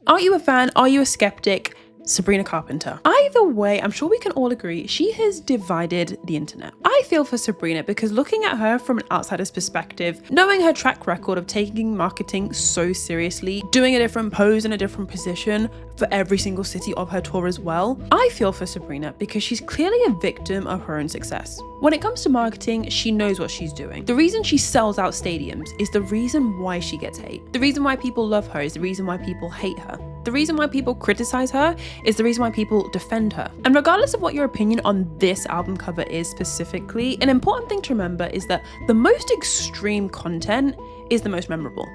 Are you a fan? Are you a skeptic? Sabrina Carpenter. Either way, I'm sure we can all agree she has divided the internet. I feel for Sabrina because looking at her from an outsider's perspective, knowing her track record of taking marketing so seriously, doing a different pose in a different position for every single city of her tour as well, I feel for Sabrina because she's clearly a victim of her own success. When it comes to marketing, she knows what she's doing. The reason she sells out stadiums is the reason why she gets hate. The reason why people love her is the reason why people hate her. The reason why people criticize her is the reason why people defend her. And regardless of what your opinion on this album cover is specifically, an important thing to remember is that the most extreme content is the most memorable.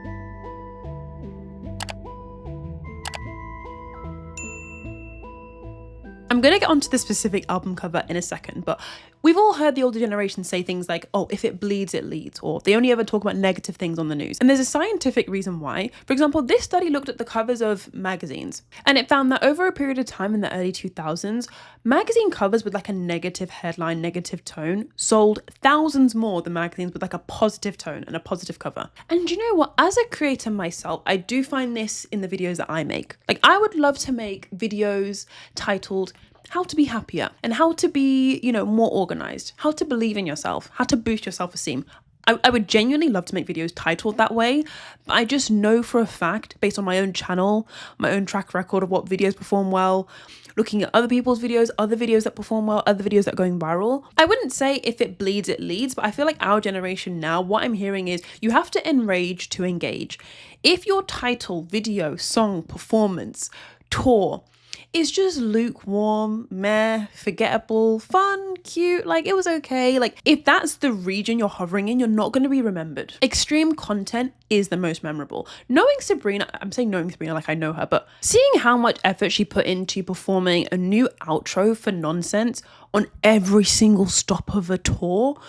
I'm gonna get onto the specific album cover in a second, but we've all heard the older generation say things like, oh, if it bleeds, it leads, or they only ever talk about negative things on the news. And there's a scientific reason why. For example, this study looked at the covers of magazines, and it found that over a period of time in the early 2000s, magazine covers with like a negative headline, negative tone, sold thousands more than magazines with like a positive tone and a positive cover. And you know what? As a creator myself, I do find this in the videos that I make. Like, I would love to make videos titled how to be happier and how to be, more organized, how to believe in yourself, how to boost your self-esteem. I would genuinely love to make videos titled that way, but I just know for a fact, based on my own channel, my own track record of what videos perform well, looking at other people's videos, other videos that perform well, other videos that are going viral. I wouldn't say if it bleeds, it leads, but I feel like our generation now, what I'm hearing is you have to enrage to engage. If your title, video, song, performance, tour is just lukewarm, meh, forgettable, fun, cute, like it was okay. Like if that's the region you're hovering in, you're not going to be remembered. Extreme content is the most memorable. Knowing Sabrina, I'm saying knowing Sabrina like I know her, but seeing how much effort she put into performing a new outro for Nonsense on every single stop of a tour,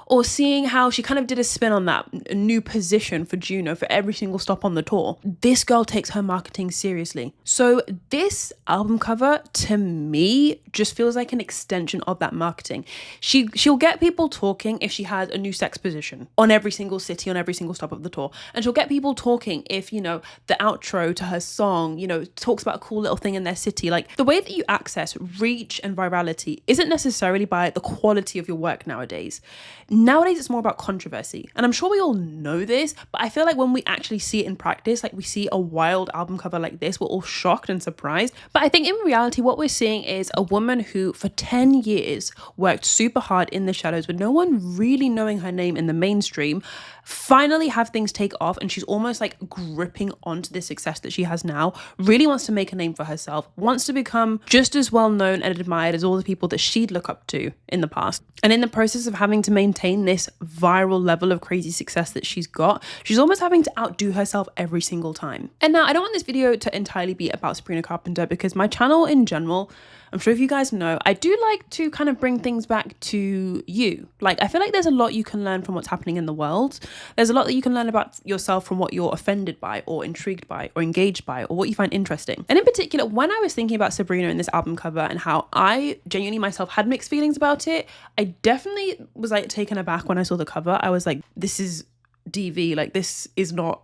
or seeing how she kind of did a spin on that, a new position for Juno for every single stop on the tour. This girl takes her marketing seriously. So this album cover, to me, just feels like an extension of that marketing. She'll get people talking if she has a new sex position on every single city, on every single stop of the tour. And she'll get people talking if, the outro to her song, talks about a cool little thing in their city. Like the way that you access reach and virality isn't necessarily by the quality of your work nowadays. Nowadays, it's more about controversy. And I'm sure we all know this, but I feel like when we actually see it in practice, like we see a wild album cover like this, we're all shocked and surprised. But I think in reality, what we're seeing is a woman who for 10 years worked super hard in the shadows with no one really knowing her name in the mainstream, finally have things take off, and she's almost like gripping onto the success that she has now, really wants to make a name for herself, wants to become just as well known and admired as all the people that she'd look up to in the past. And in the process of having to maintain this viral level of crazy success that she's got, she's almost having to outdo herself every single time. And now I don't want this video to entirely be about Sabrina Carpenter, because my channel in general, I'm sure if you guys know, I do like to kind of bring things back to you. Like, I feel like there's a lot you can learn from what's happening in the world. There's a lot that you can learn about yourself from what you're offended by or intrigued by or engaged by or what you find interesting. And in particular, when I was thinking about Sabrina in this album cover and how I genuinely myself had mixed feelings about it, I definitely was like taken aback when I saw the cover. I was like, this is DV, like this is not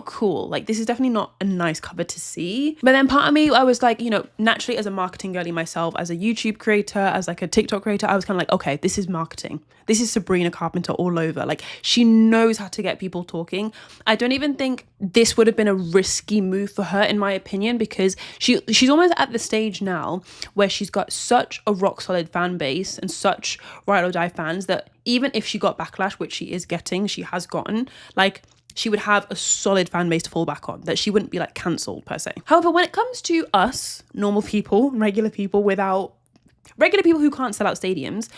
cool, like this is definitely not a nice cover to see. But then part of me, I was like, naturally as a marketing girly myself, as a YouTube creator, as like a TikTok creator, I was kind of like, okay, this is marketing, this is Sabrina Carpenter all over. Like she knows how to get people talking. I don't even think this would have been a risky move for her, in my opinion, because she's almost at the stage now where she's got such a rock solid fan base and such ride or die fans that even if she got backlash, which she has gotten, like she would have a solid fan base to fall back on, that she wouldn't be like cancelled per se. However, when it comes to us, normal people, regular people who can't sell out stadiums,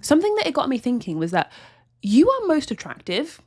something that it got me thinking was that you are most attractive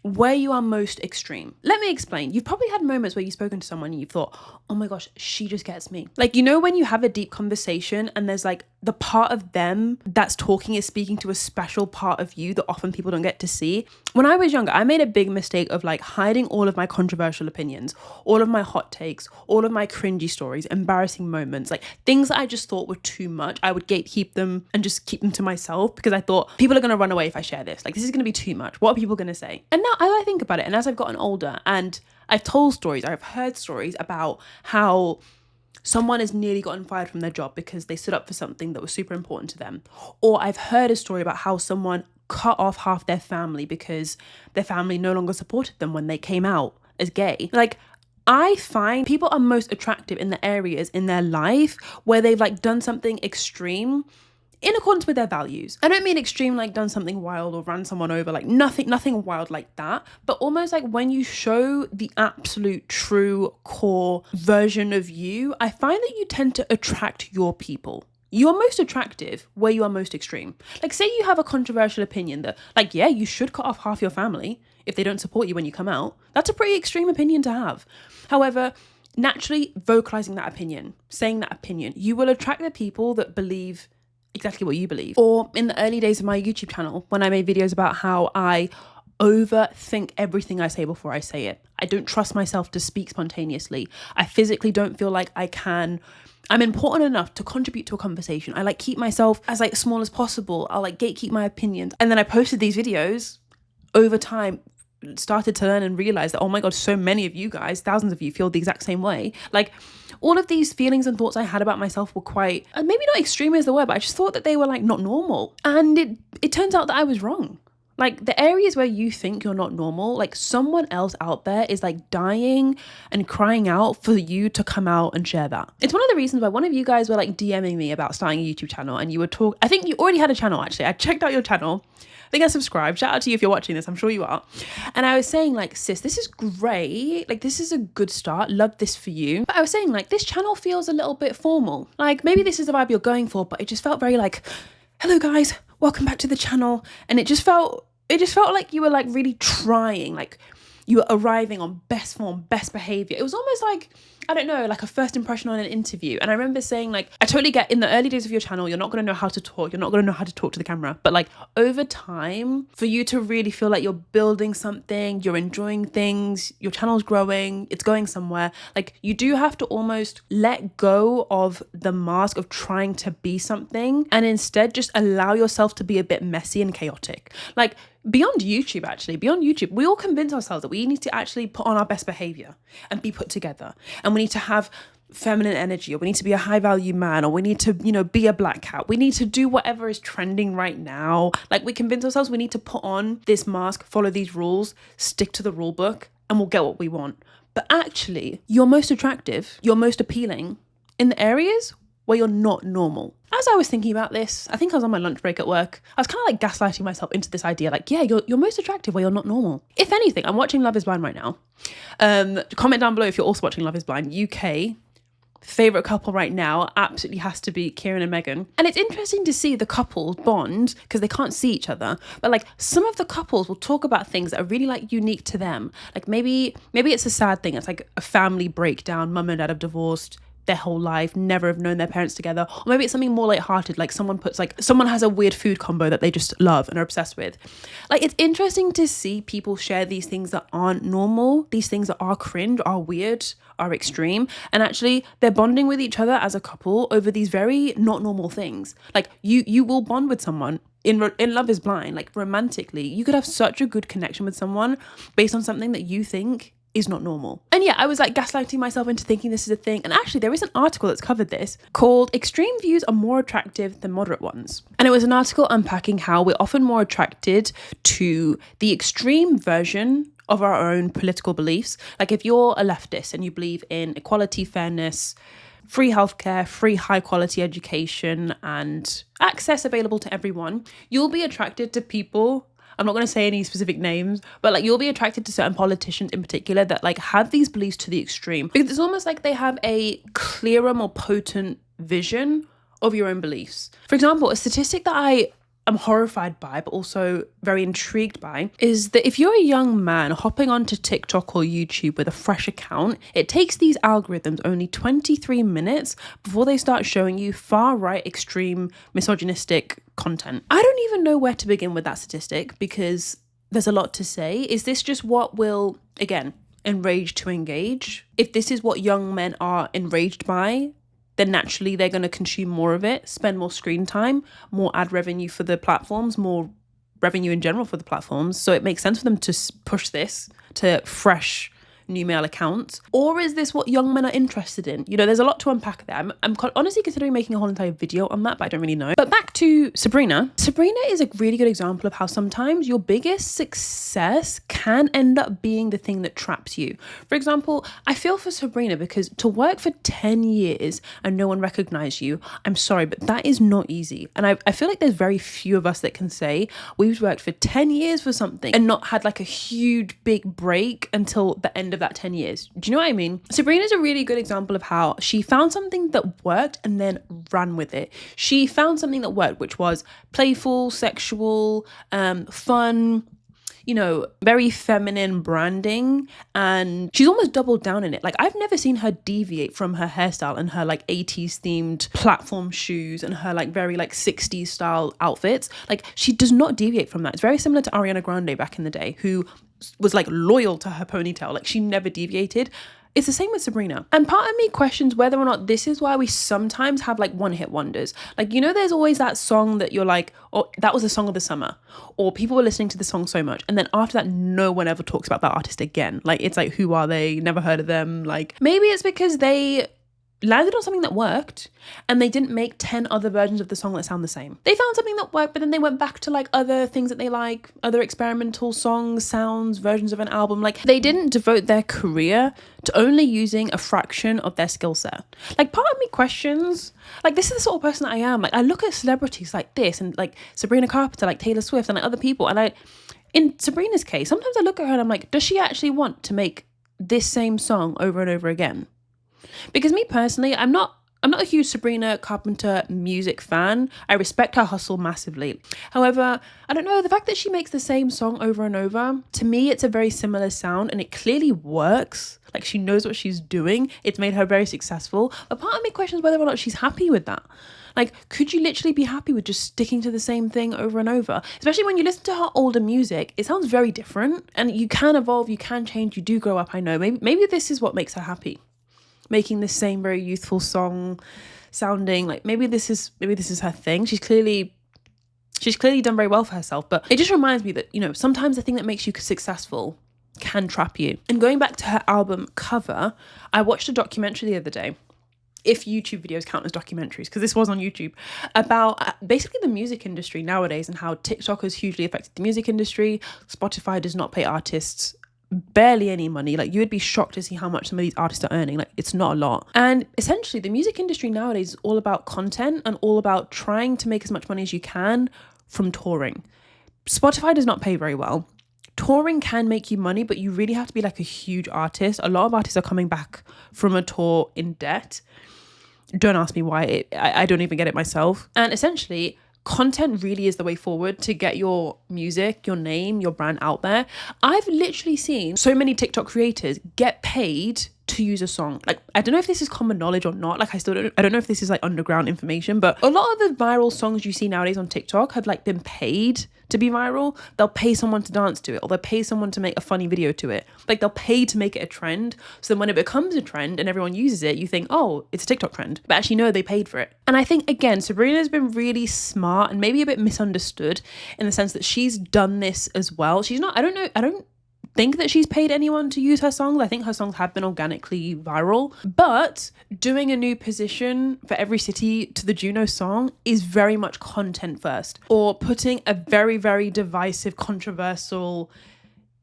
where you are most extreme. Let me explain. You've probably had moments where you've spoken to someone and you've thought, oh my gosh, she just gets me. Like, when you have a deep conversation and there's like the part of them that's talking is speaking to a special part of you that often people don't get to see. When I was younger, I made a big mistake of like hiding all of my controversial opinions, all of my hot takes, all of my cringy stories, embarrassing moments, like things that I just thought were too much. I would gatekeep them and just keep them to myself because I thought people are going to run away if I share this. Like, this is going to be too much. What are people going to say? And now as I think about it, and as I've gotten older and I've told stories, I've heard stories about how someone has nearly gotten fired from their job because they stood up for something that was super important to them. Or I've heard a story about how someone cut off half their family because their family no longer supported them when they came out as gay. Like, I find people are most attractive in the areas in their life where they've like done something extreme in accordance with their values. I don't mean extreme like done something wild or ran someone over, like nothing wild like that, but almost like when you show the absolute true core version of you, I find that you tend to attract your people. You're most attractive where you are most extreme. Like, say you have a controversial opinion that, like, yeah, you should cut off half your family if they don't support you when you come out. That's a pretty extreme opinion to have. However, naturally vocalizing that opinion, saying that opinion, you will attract the people that believe exactly what you believe. Or in the early days of my YouTube channel, when I made videos about how I overthink everything I say before I say it. I don't trust myself to speak spontaneously. I physically don't feel like I'm important enough to contribute to a conversation. I like keep myself as like small as possible. I'll like gatekeep my opinions. And then I posted these videos over time, started to learn and realize that, oh my God, so many of you guys, thousands of you feel the exact same way. Like, all of these feelings and thoughts I had about myself were quite, maybe not extreme as the word, but I just thought that they were like not normal. And it turns out that I was wrong. Like, the areas where you think you're not normal, like someone else out there is like dying and crying out for you to come out and share that. It's one of the reasons why one of you guys were like DMing me about starting a YouTube channel, and you were I think you already had a channel actually. I checked out your channel. I think I subscribed. Shout out to you if you're watching this. I'm sure you are. And I was saying like, sis, this is great. Like, this is a good start. Love this for you. But I was saying like, this channel feels a little bit formal. Like, maybe this is the vibe you're going for, but it just felt very like, hello guys, welcome back to the channel. And it just felt like you were like really trying, like you were arriving on best form, best behavior. It was almost like, I don't know, like a first impression on an interview. And I remember saying like, I totally get in the early days of your channel, you're not going to know how to talk. You're not going to know how to talk to the camera. But like over time, for you to really feel like you're building something, you're enjoying things, your channel's growing, it's going somewhere. Like, you do have to almost let go of the mask of trying to be something and instead just allow yourself to be a bit messy and chaotic. Like, beyond YouTube, we all convince ourselves that we need to actually put on our best behavior and be put together. And we need to have feminine energy, or we need to be a high value man, or we need to, be a black cat. We need to do whatever is trending right now. Like, we convince ourselves we need to put on this mask, follow these rules, stick to the rule book, and we'll get what we want. But actually, you're most attractive, you're most appealing in the areas where you're not normal. As I was thinking about this, I think I was on my lunch break at work. I was kind of like gaslighting myself into this idea, like, yeah, you're most attractive where you're not normal. If anything, I'm watching Love is Blind right now. Comment down below if you're also watching Love is Blind. UK, favorite couple right now absolutely has to be Kieran and Megan. And it's interesting to see the couples bond because they can't see each other. But like, some of the couples will talk about things that are really like unique to them. Like maybe it's a sad thing. It's like a family breakdown. Mum and dad have divorced their whole life, never have known their parents together. Or maybe it's something more lighthearted, like someone has a weird food combo that they just love and are obsessed with. Like, it's interesting to see people share these things that aren't normal, these things that are cringe, are weird, are extreme, and actually they're bonding with each other as a couple over these very not normal things. Like, you will bond with someone in Love is Blind, like romantically. You could have such a good connection with someone based on something that you think is not normal. And yeah, I was like gaslighting myself into thinking this is a thing. And actually there is an article that's covered this called Extreme Views Are More Attractive Than Moderate Ones. And it was an article unpacking how we're often more attracted to the extreme version of our own political beliefs. Like, if you're a leftist and you believe in equality, fairness, free healthcare, free high quality education, and access available to everyone, you'll be attracted to people, I'm not going to say any specific names, but like, you'll be attracted to certain politicians in particular that like have these beliefs to the extreme, because it's almost like they have a clearer, more potent vision of your own beliefs. For example, a statistic that I am horrified by, but also very intrigued by, is that if you're a young man hopping onto TikTok or YouTube with a fresh account, it takes these algorithms only 23 minutes before they start showing you far right, extreme, misogynistic content. I don't even know where to begin with that statistic because there's a lot to say. Is this just what will, again, enrage to engage? If this is what young men are enraged by, then naturally they're going to consume more of it, spend more screen time, more ad revenue for the platforms, more revenue in general for the platforms. So it makes sense for them to push this to fresh, new male accounts? Or is this what young men are interested in? You know, there's a lot to unpack there. I'm honestly considering making a whole entire video on that, but I don't really know. But back to Sabrina. Sabrina is a really good example of how sometimes your biggest success can end up being the thing that traps you. For example, I feel for Sabrina because to work for 10 years and no one recognize you, I'm sorry, but that is not easy. And I feel like there's very few of us that can say we've worked for 10 years for something and not had like a huge big break until the end of that 10 years. Do you know what I mean? Sabrina's a really good example of how she found something that worked and then ran with it. She found something that worked, which was playful, sexual, fun, you know, very feminine branding, and she's almost doubled down in it. Like, I've never seen her deviate from her hairstyle and her like 80s themed platform shoes and her like very like 60s style outfits. Like, she does not deviate from that. It's very similar to Ariana Grande back in the day, who was like loyal to her ponytail. Like, she never deviated. It's the same with Sabrina. And part of me questions whether or not this is why we sometimes have like one hit wonders. Like, you know, there's always that song that you're like, oh, that was the song of the summer, or people were listening to the song so much, and then after that no one ever talks about that artist again. Like, it's like, who are they? Never heard of them. Like, maybe it's because they landed on something that worked and they didn't make 10 other versions of the song that sound the same. They found something that worked, but then they went back to like other things that they like, other experimental songs, sounds, versions of an album. Like, they didn't devote their career to only using a fraction of their skill set. Like, part of me questions, like, this is the sort of person that I am. Like, I look at celebrities like this and like Sabrina Carpenter, like Taylor Swift and like other people, and in Sabrina's case, sometimes I look at her and I'm like, does she actually want to make this same song over and over again? Because me personally, I'm not a huge Sabrina Carpenter music fan. I respect her hustle massively. However, I don't know, the fact that she makes the same song over and over, to me, it's a very similar sound and it clearly works. Like, she knows what she's doing. It's made her very successful. But part of me questions whether or not she's happy with that. Like, could you literally be happy with just sticking to the same thing over and over? Especially when you listen to her older music, it sounds very different. And you can evolve, you can change, you do grow up, I know. Maybe this is what makes her happy. Making the same very youthful song sounding like maybe this is her thing. She's clearly done very well for herself, but it just reminds me that, you know, sometimes the thing that makes you successful can trap you. And going back to her album cover, I watched a documentary the other day, if YouTube videos count as documentaries, because this was on YouTube, about basically the music industry nowadays and how TikTok has hugely affected the music industry. Spotify does not pay artists barely any money. Like, you would be shocked to see how much some of these artists are earning. Like, it's not a lot. And essentially the music industry nowadays is all about content and all about trying to make as much money as you can from touring. Spotify does not pay very well. Touring can make you money, but you really have to be like a huge artist. A lot of artists are coming back from a tour in debt. Don't ask me why. I don't even get it myself. And essentially, content really is the way forward to get your music, your name, your brand out there. I've literally seen so many TikTok creators get paid to use a song. Like, I don't know if this is common knowledge or not. Like, I don't know if this is like underground information, but a lot of the viral songs you see nowadays on TikTok have like been paid to be viral. They'll pay someone to dance to it, or they'll pay someone to make a funny video to it. Like, they'll pay to make it a trend. So then when it becomes a trend and everyone uses it, you think, oh, it's a TikTok trend. But actually, no, they paid for it. And I think, again, Sabrina's been really smart and maybe a bit misunderstood in the sense that she's done this as well. She's not, I don't think that she's paid anyone to use her songs. I think her songs have been organically viral, but doing a new position for every city to the Juno song is very much content first, or putting a very, very divisive, controversial,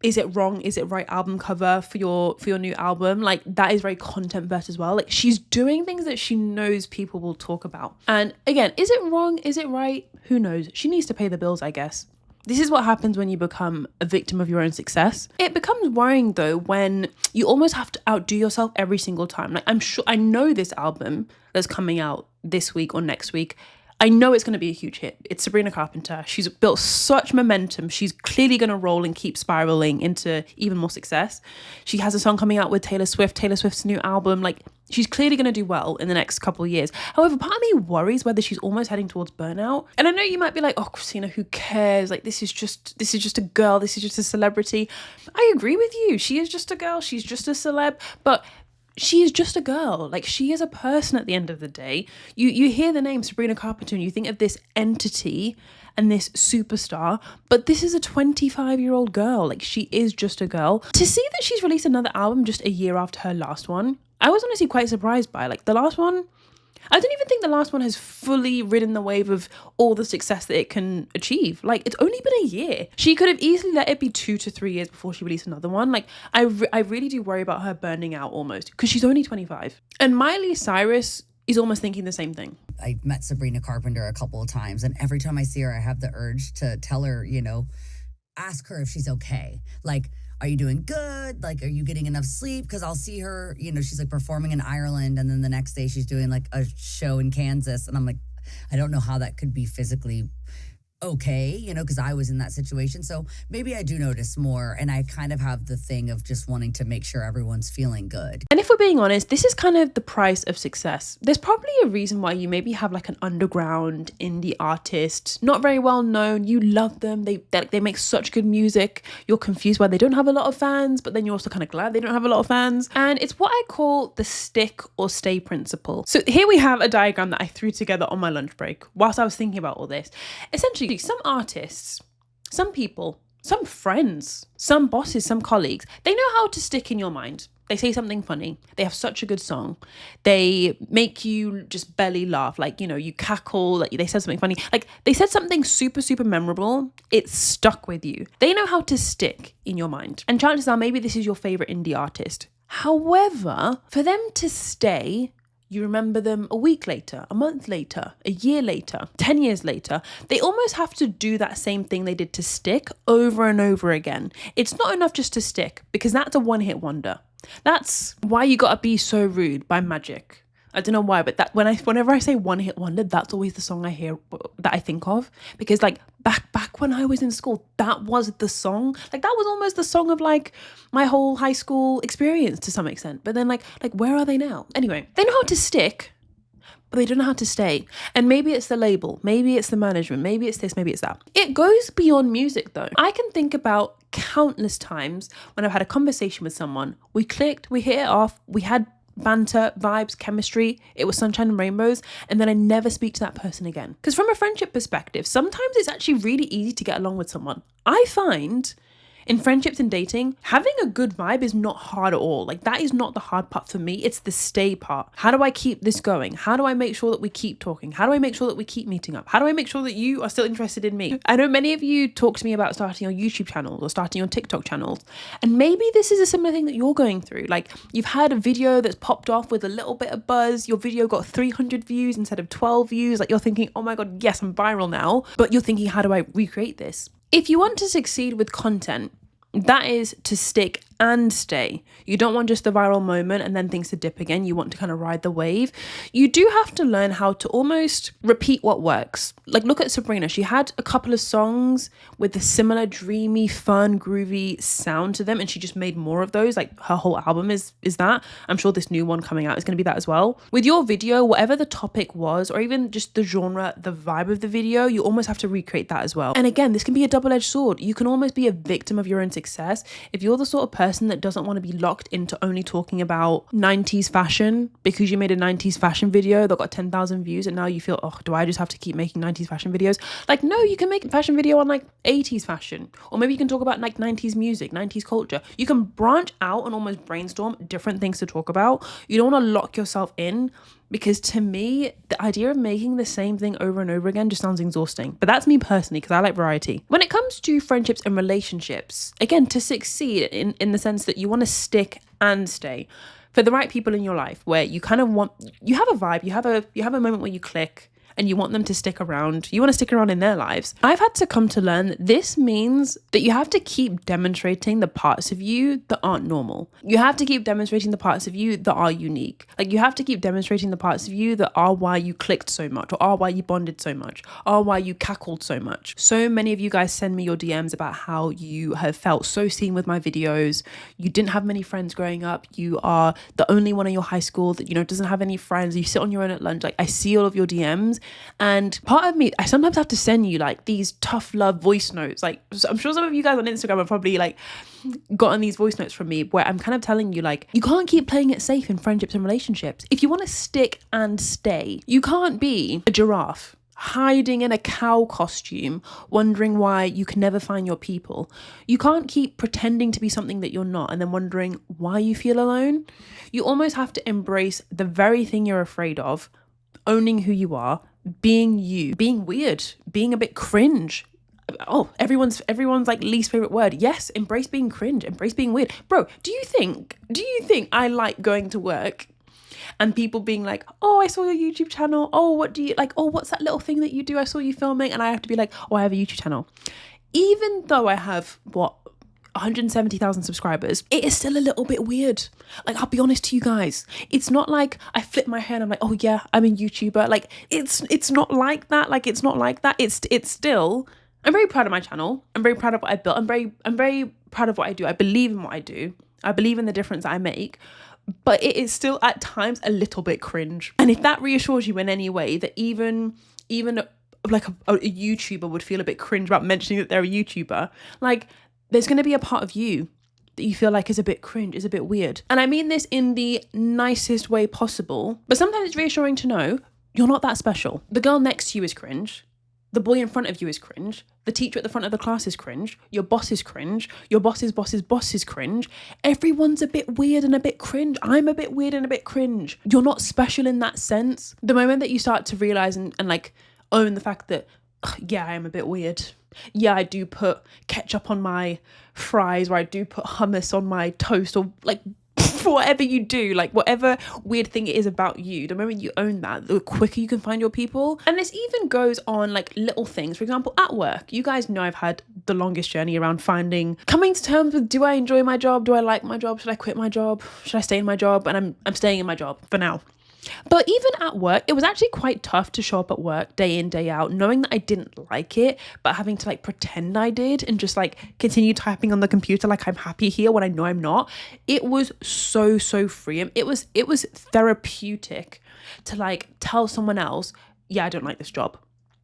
is it wrong, is it right album cover for your new album. Like, that is very content first as well. Like, she's doing things that she knows people will talk about. And again, is it wrong, is it right? Who knows? She needs to pay the bills, I guess. This is what happens when you become a victim of your own success. It becomes worrying though when you almost have to outdo yourself every single time. Like, I know this album that's coming out this week or next week, I know it's going to be a huge hit. It's Sabrina Carpenter. She's built such momentum. She's clearly going to roll and keep spiraling into even more success. She has a song coming out with Taylor Swift, Taylor Swift's new album. Like, she's clearly going to do well in the next couple of years. However, part of me worries whether she's almost heading towards burnout. And I know you might be like, oh, Christina, who cares? Like, this is just a girl. This is just a celebrity. I agree with you. She is just a girl. She's just a celeb. But she is just a girl. Like, she is a person at the end of the day. You hear the name Sabrina Carpenter and you think of this entity and this superstar, but this is a 25-year-old girl. Like, she is just a girl. To see that she's released another album just a year after her last one, I was honestly quite surprised by. Like, the last one, I don't even think the last one has fully ridden the wave of all the success that it can achieve. Like, it's only been a year. She could have easily let it be 2 to 3 years before she released another one. Like, I really do worry about her burning out almost, because she's only 25. And Miley Cyrus is almost thinking the same thing. I met Sabrina Carpenter a couple of times, and every time I see her, I have the urge to tell her, ask her if she's okay. Like, are you doing good? Like, are you getting enough sleep? Because I'll see her, she's like performing in Ireland, and then the next day she's doing like a show in Kansas. And I'm like, I don't know how that could be physically okay, because I was in that situation. So maybe I do notice more, and I kind of have the thing of just wanting to make sure everyone's feeling good. And if we're being honest, this is kind of the price of success. There's probably a reason why you maybe have like an underground indie artist, not very well known. You love them. They make such good music. You're confused why they don't have a lot of fans, but then you're also kind of glad they don't have a lot of fans. And it's what I call the stick or stay principle. So here we have a diagram that I threw together on my lunch break whilst I was thinking about all this. Essentially, some artists, some people, some friends, some bosses, some colleagues, they know how to stick in your mind. They say something funny. They have such a good song. They make you just belly laugh. Like, you cackle. Like, they said something funny. Like, they said something super, super memorable. It's stuck with you. They know how to stick in your mind. And chances are maybe this is your favorite indie artist. However, for them to stay, you remember them a week later, a month later, a year later, 10 years later. They almost have to do that same thing they did to stick over and over again. It's not enough just to stick, because that's a one-hit wonder. That's Why You Gotta Be So Rude by Magic. I don't know why, but whenever I say one-hit wonder, that's always the song I hear that I think of. Because like back when I was in school, that was the song. Like, that was almost the song of like my whole high school experience to some extent. But then like where are they now? Anyway, they know how to stick, but they don't know how to stay. And maybe it's the label, maybe it's the management, maybe it's this, maybe it's that. It goes beyond music though. I can think about countless times when I've had a conversation with someone, we clicked, we hit it off, we had banter, vibes, chemistry, it was sunshine and rainbows, and then I never speak to that person again. Because from a friendship perspective, sometimes it's actually really easy to get along with someone. I find in friendships and dating, having a good vibe is not hard at all. Like, that is not the hard part for me. It's the stay part. How do I keep this going? How do I make sure that we keep talking? How do I make sure that we keep meeting up? How do I make sure that you are still interested in me? I know many of you talk to me about starting your YouTube channels or starting your TikTok channels. And maybe this is a similar thing that you're going through. Like, you've had a video that's popped off with a little bit of buzz. Your video got 300 views instead of 12 views. Like, you're thinking, oh my God, yes, I'm viral now. But you're thinking, how do I recreate this? If you want to succeed with content, that is to stick and stay. You don't want just the viral moment and then things to dip again. You want to kind of ride the wave. You do have to learn how to almost repeat what works. Like, look at Sabrina. She had a couple of songs with a similar dreamy, fun, groovy sound to them, and she just made more of those. Like, her whole album is that. I'm sure this new one coming out is going to be that as well. With your video, whatever the topic was, or even just the genre, the vibe of the video, you almost have to recreate that as well. And again, this can be a double-edged sword. You can almost be a victim of your own success if you're the sort of person that doesn't want to be locked into only talking about 90s fashion because you made a 90s fashion video that got 10,000 views and now you feel, oh, do I just have to keep making 90s fashion videos? Like, no, you can make a fashion video on like 80s fashion, or maybe you can talk about like 90s music, 90s culture. You can branch out and almost brainstorm different things to talk about. You don't want to lock yourself in, because to me, the idea of making the same thing over and over again just sounds exhausting. But that's me personally, because I like variety. When it comes to friendships and relationships, again, to succeed in the sense that you want to stick and stay for the right people in your life, where you kind of want, you have a vibe, you have a moment where you click and you want them to stick around. You want to stick around in their lives. I've had to come to learn that this means that you have to keep demonstrating the parts of you that aren't normal. You have to keep demonstrating the parts of you that are unique. Like, you have to keep demonstrating the parts of you that are why you clicked so much, or are why you bonded so much, are why you cackled so much. So many of you guys send me your DMs about how you have felt so seen with my videos. You didn't have many friends growing up. You are the only one in your high school that, doesn't have any friends. You sit on your own at lunch. Like, I see all of your DMs. And part of me, I sometimes have to send you like these tough love voice notes. Like, I'm sure some of you guys on Instagram have probably like gotten these voice notes from me where I'm kind of telling you like, you can't keep playing it safe in friendships and relationships. If you want to stick and stay, you can't be a giraffe hiding in a cow costume, wondering why you can never find your people. You can't keep pretending to be something that you're not and then wondering why you feel alone. You almost have to embrace the very thing you're afraid of, owning who you are, being you, being weird, being a bit cringe. Oh, everyone's like least favorite word. Yes, embrace being cringe, embrace being weird. Bro, do you think I like going to work and people being like, oh, I saw your YouTube channel. Oh, what do you like? Oh, what's that little thing that you do? I saw you filming. And I have to be like, oh, I have a YouTube channel. Even though I have 170,000 subscribers, it is still a little bit weird. Like, I'll be honest to you guys. It's not like I flip my hair and I'm like, oh yeah, I'm a YouTuber. Like, it's not like that. Like, it's not like that. It's still, I'm very proud of my channel. I'm very proud of what I built. I'm very proud of what I do. I believe in what I do. I believe in the difference that I make. But it is still at times a little bit cringe. And if that reassures you in any way that even like a YouTuber would feel a bit cringe about mentioning that they're a YouTuber, like there's going to be a part of you that you feel like is a bit cringe, is a bit weird. And I mean this in the nicest way possible, but sometimes it's reassuring to know you're not that special. The girl next to you is cringe. The boy in front of you is cringe. The teacher at the front of the class is cringe. Your boss is cringe. Your boss's boss's boss is cringe. Everyone's a bit weird and a bit cringe. I'm a bit weird and a bit cringe. You're not special in that sense. The moment that you start to realize and like own the fact that, yeah, I am a bit weird. Yeah, I do put ketchup on my fries, or I do put hummus on my toast, or like whatever you do, like whatever weird thing it is about you, the moment you own that, the quicker you can find your people. And this even goes on like little things. For example, at work, you guys know I've had the longest journey around coming to terms with, do I enjoy my job? Do I like my job? Should I quit my job? Should I stay in my job? And I'm staying in my job for now. But even at work, it was actually quite tough to show up at work day in, day out, knowing that I didn't like it, but having to like pretend I did and just like continue typing on the computer like I'm happy here when I know I'm not. It was so freeing. It was therapeutic to like tell someone else, yeah, I don't like this job.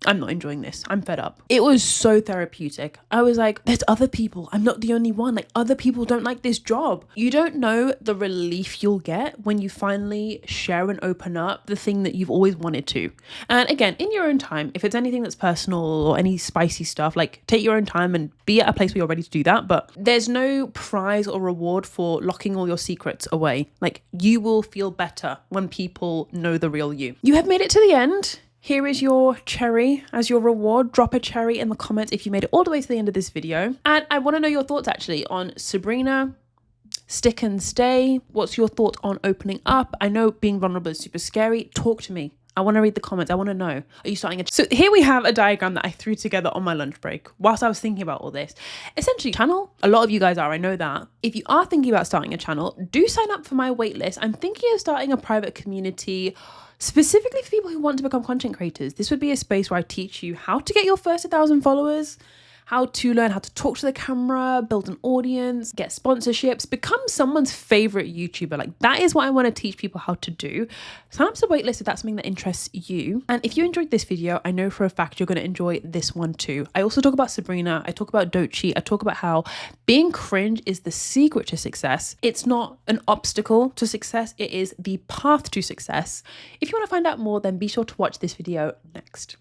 I'm not enjoying this. I'm fed up. It was so therapeutic. I was like, there's other people. I'm not the only one. Like, other people don't like this job. You don't know the relief you'll get when you finally share and open up the thing that you've always wanted to. And again, in your own time, if it's anything that's personal or any spicy stuff, like take your own time and be at a place where you're ready to do that. But there's no prize or reward for locking all your secrets away. Like, you will feel better when people know the real you. You have made it to the end. Here is your cherry as your reward. Drop a cherry in the comments if you made it all the way to the end of this video. And I want to know your thoughts actually on Sabrina, stick and stay. What's your thought on opening up? I know being vulnerable is super scary. Talk to me. I want to read the comments. I want to know. Are you starting So here we have a diagram that I threw together on my lunch break whilst I was thinking about all this. Essentially, channel. A lot of you guys are, I know that. If you are thinking about starting a channel, do sign up for my waitlist. I'm thinking of starting a private community specifically for people who want to become content creators. This would be a space where I teach you how to get your first 1,000 followers, how to learn how to talk to the camera, build an audience, get sponsorships, become someone's favorite YouTuber. Like, that is what I want to teach people how to do. Sign up to the waitlist if that's something that interests you. And if you enjoyed this video, I know for a fact you're going to enjoy this one too. I also talk about Sabrina. I talk about Don't Cheat. I talk about how being cringe is the secret to success. It's not an obstacle to success. It is the path to success. If you want to find out more, then be sure to watch this video next.